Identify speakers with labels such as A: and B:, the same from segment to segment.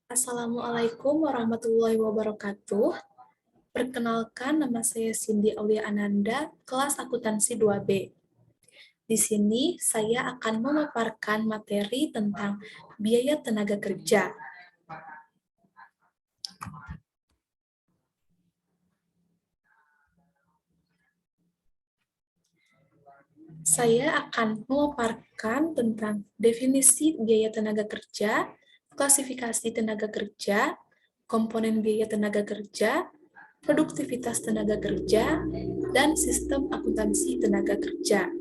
A: Assalamualaikum warahmatullahi wabarakatuh. Perkenalkan, nama saya Cindy Aulia Ananda, kelas akuntansi 2B. Di sini saya akan memaparkan materi tentang biaya tenaga kerja. Saya akan memaparkan tentang definisi biaya tenaga kerja, klasifikasi tenaga kerja, komponen biaya tenaga kerja, produktivitas tenaga kerja, dan sistem akuntansi tenaga kerja.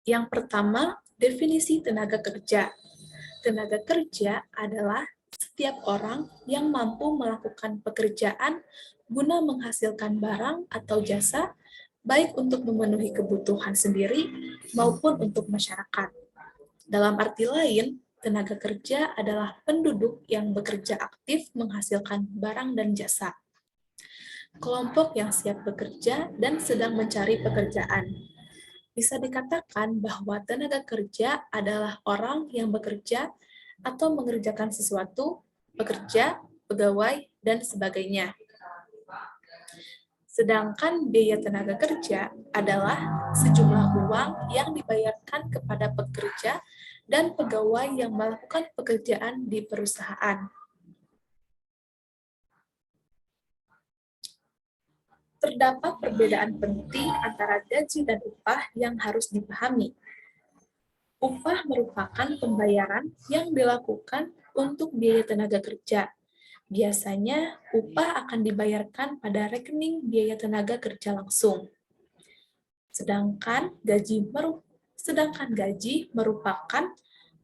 A: Yang pertama, definisi tenaga kerja. Tenaga kerja adalah setiap orang yang mampu melakukan pekerjaan guna menghasilkan barang atau jasa, baik untuk memenuhi kebutuhan sendiri maupun untuk masyarakat. Dalam arti lain, tenaga kerja adalah penduduk yang bekerja aktif menghasilkan barang dan jasa. Kelompok yang siap bekerja dan sedang mencari pekerjaan. Bisa dikatakan bahwa tenaga kerja adalah orang yang bekerja atau mengerjakan sesuatu, pekerja, pegawai, dan sebagainya. Sedangkan biaya tenaga kerja adalah sejumlah uang yang dibayarkan kepada pekerja dan pegawai yang melakukan pekerjaan di perusahaan. Terdapat perbedaan penting antara gaji dan upah yang harus dipahami. Upah merupakan pembayaran yang dilakukan untuk biaya tenaga kerja. Biasanya, upah akan dibayarkan pada rekening biaya tenaga kerja langsung. Sedangkan gaji merupakan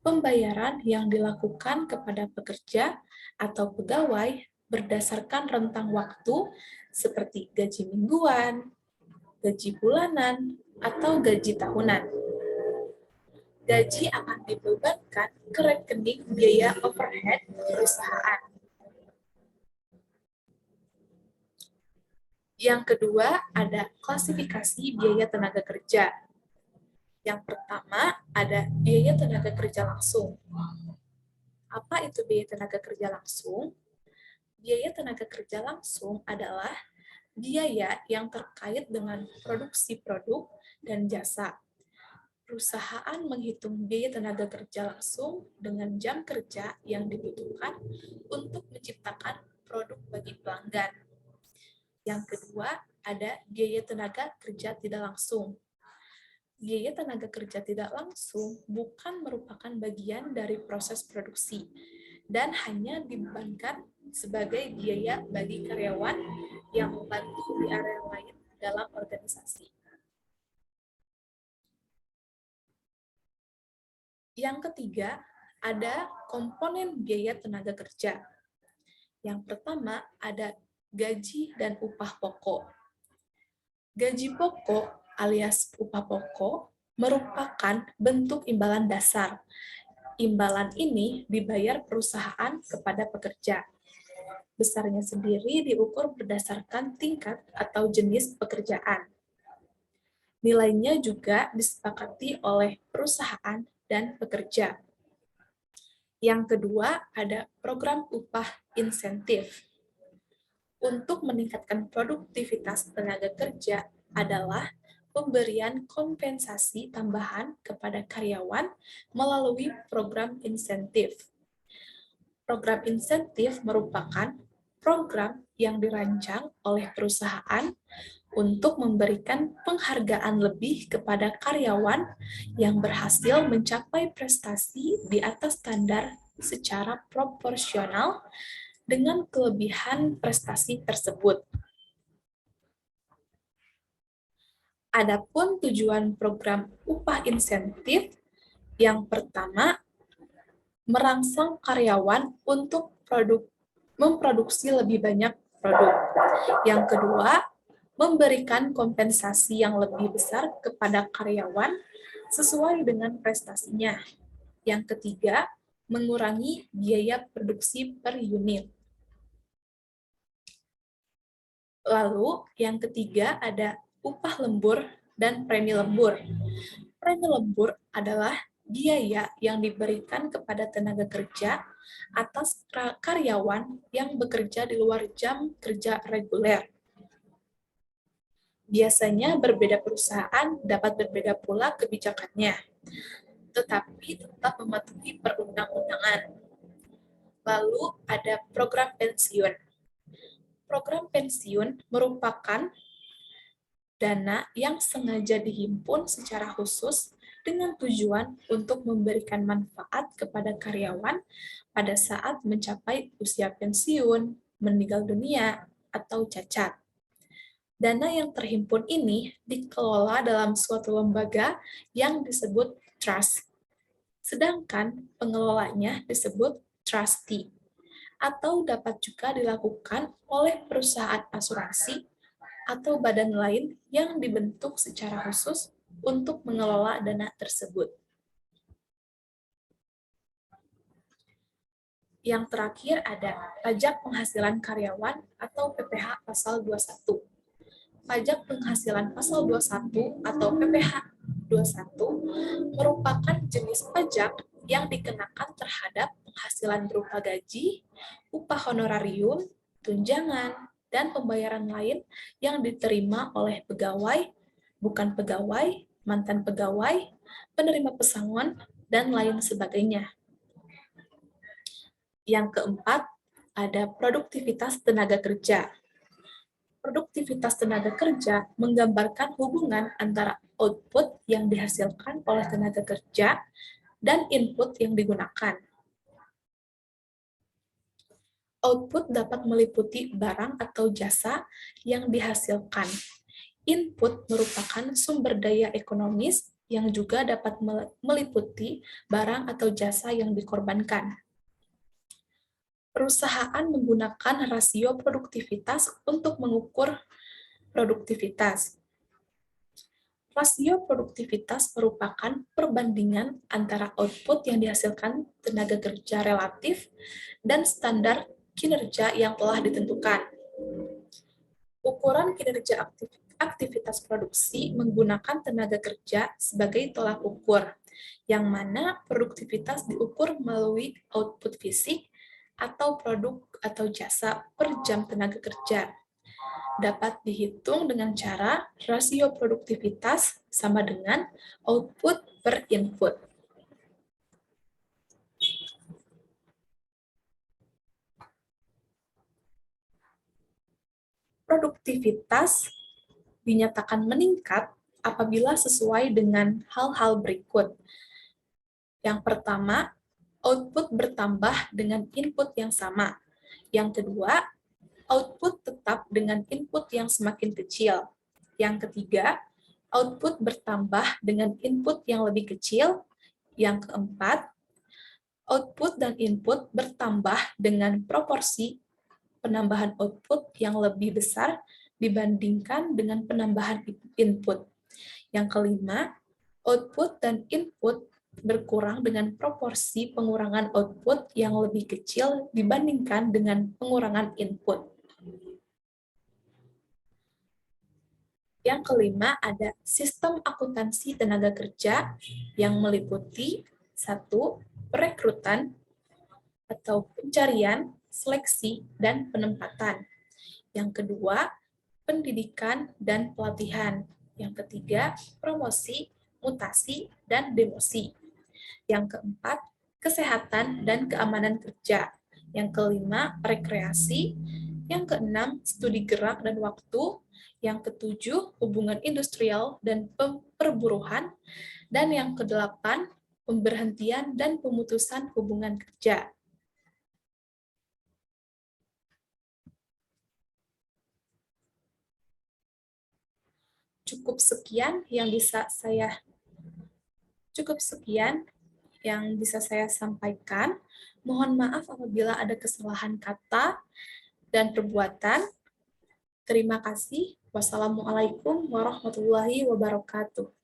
A: pembayaran yang dilakukan kepada pekerja atau pegawai berdasarkan rentang waktu seperti gaji mingguan, gaji bulanan, atau gaji tahunan. Gaji akan dibebankan ke rekening biaya overhead perusahaan. Yang kedua, ada klasifikasi biaya tenaga kerja. Yang pertama, ada biaya tenaga kerja langsung. Apa itu biaya tenaga kerja langsung? Biaya tenaga kerja langsung adalah biaya yang terkait dengan produksi produk dan jasa. Perusahaan menghitung biaya tenaga kerja langsung dengan jam kerja yang dibutuhkan untuk menciptakan produk bagi pelanggan. Yang kedua, ada biaya tenaga kerja tidak langsung. Biaya tenaga kerja tidak langsung bukan merupakan bagian dari proses produksi dan hanya dibebankan sebagai biaya bagi karyawan yang membantu di area lain dalam organisasi. Yang ketiga, ada komponen biaya tenaga kerja. Yang pertama, ada gaji dan upah pokok. Gaji pokok alias upah pokok merupakan bentuk imbalan dasar. Imbalan ini dibayar perusahaan kepada pekerja. Besarnya sendiri diukur berdasarkan tingkat atau jenis pekerjaan. Nilainya juga disepakati oleh perusahaan dan pekerja. Yang kedua, ada program upah insentif. Untuk meningkatkan produktivitas tenaga kerja adalah pemberian kompensasi tambahan kepada karyawan melalui program insentif. Program insentif merupakan program yang dirancang oleh perusahaan untuk memberikan penghargaan lebih kepada karyawan yang berhasil mencapai prestasi di atas standar secara proporsional dengan kelebihan prestasi tersebut. Adapun tujuan program upah insentif, yang pertama, merangsang karyawan untuk memproduksi lebih banyak produk. Yang kedua, memberikan kompensasi yang lebih besar kepada karyawan sesuai dengan prestasinya. Yang ketiga, mengurangi biaya produksi per unit. Lalu yang ketiga ada upah lembur dan premi lembur. Premi lembur adalah biaya yang diberikan kepada tenaga kerja atas karyawan yang bekerja di luar jam kerja reguler. Biasanya berbeda perusahaan dapat berbeda pula kebijakannya, tetapi tetap mematuhi perundang-undangan. Lalu ada program pensiun. Program pensiun merupakan dana yang sengaja dihimpun secara khusus dengan tujuan untuk memberikan manfaat kepada karyawan pada saat mencapai usia pensiun, meninggal dunia, atau cacat. Dana yang terhimpun ini dikelola dalam suatu lembaga yang disebut trust, sedangkan pengelolanya disebut trustee, atau dapat juga dilakukan oleh perusahaan asuransi atau badan lain yang dibentuk secara khusus untuk mengelola dana tersebut. Yang terakhir ada pajak penghasilan karyawan atau PPh pasal 21. Pajak penghasilan pasal 21 atau PPh 21 merupakan jenis pajak yang dikenakan terhadap penghasilan berupa gaji, upah honorarium, tunjangan, dan pembayaran lain yang diterima oleh pegawai, bukan pegawai, mantan pegawai, penerima pesangon, dan lain sebagainya. Yang keempat, ada produktivitas tenaga kerja. Produktivitas tenaga kerja menggambarkan hubungan antara output yang dihasilkan oleh tenaga kerja dan input yang digunakan. Output dapat meliputi barang atau jasa yang dihasilkan. Input merupakan sumber daya ekonomis yang juga dapat meliputi barang atau jasa yang dikorbankan. Perusahaan menggunakan rasio produktivitas untuk mengukur produktivitas. Rasio produktivitas merupakan perbandingan antara output yang dihasilkan tenaga kerja relatif dan standar kinerja yang telah ditentukan. Ukuran kinerja aktivitas produksi menggunakan tenaga kerja sebagai tolak ukur, yang mana produktivitas diukur melalui output fisik atau produk atau jasa per jam tenaga kerja. Dapat dihitung dengan cara rasio produktivitas sama dengan output per input. Produktivitas dinyatakan meningkat apabila sesuai dengan hal-hal berikut. Yang pertama, output bertambah dengan input yang sama. Yang kedua, output tetap dengan input yang semakin kecil. Yang ketiga, output bertambah dengan input yang lebih kecil. Yang keempat, output dan input bertambah dengan proporsi penambahan output yang lebih besar dibandingkan dengan penambahan input. Yang kelima, output dan input berkurang dengan proporsi pengurangan output yang lebih kecil dibandingkan dengan pengurangan input. Yang kelima ada sistem akuntansi tenaga kerja yang meliputi 1. Perekrutan atau pencarian, seleksi, dan penempatan. Yang kedua, pendidikan dan pelatihan. Yang ketiga, promosi, mutasi, dan demosi. Yang keempat, kesehatan dan keamanan kerja. Yang kelima, rekreasi. Yang keenam, studi gerak dan waktu. Yang ketujuh, hubungan industrial dan perburuhan. Dan yang kedelapan, pemberhentian dan pemutusan hubungan kerja. Cukup sekian yang bisa saya sampaikan. Mohon maaf apabila ada kesalahan kata dan perbuatan. Terima kasih. Wassalamualaikum warahmatullahi wabarakatuh.